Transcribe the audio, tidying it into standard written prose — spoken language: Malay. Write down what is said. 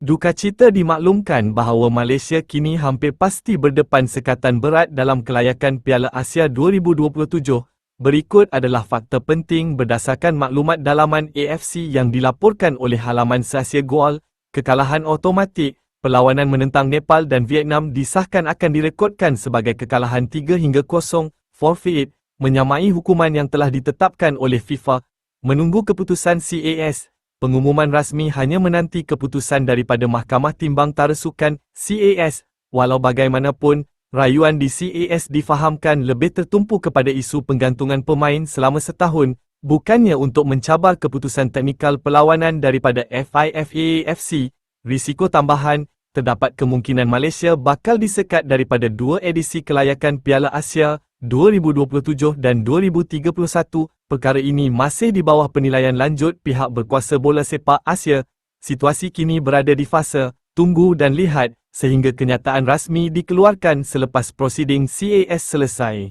Duka cita dimaklumkan bahawa Malaysia kini hampir pasti berdepan sekatan berat dalam kelayakan Piala Asia 2027. Berikut adalah fakta penting berdasarkan maklumat dalaman AFC yang dilaporkan oleh halaman Sasia Goal. Kekalahan automatik, perlawanan menentang Nepal dan Vietnam disahkan akan direkodkan sebagai kekalahan 3-0, forfeit, menyamai hukuman yang telah ditetapkan oleh FIFA. Menunggu keputusan CAS. Pengumuman rasmi hanya menanti keputusan daripada Mahkamah Timbang Tarasukan CAS. Walau bagaimanapun, rayuan di CAS difahamkan lebih tertumpu kepada isu penggantungan pemain selama setahun, bukannya untuk mencabar keputusan teknikal perlawanan daripada FIFA-AFC. Risiko tambahan, terdapat kemungkinan Malaysia bakal disekat daripada dua edisi kelayakan Piala Asia 2027 dan 2031. Perkara ini masih di bawah penilaian lanjut pihak berkuasa bola sepak Asia. Situasi kini berada di fasa tunggu dan lihat sehingga kenyataan rasmi dikeluarkan selepas prosiding CAS selesai.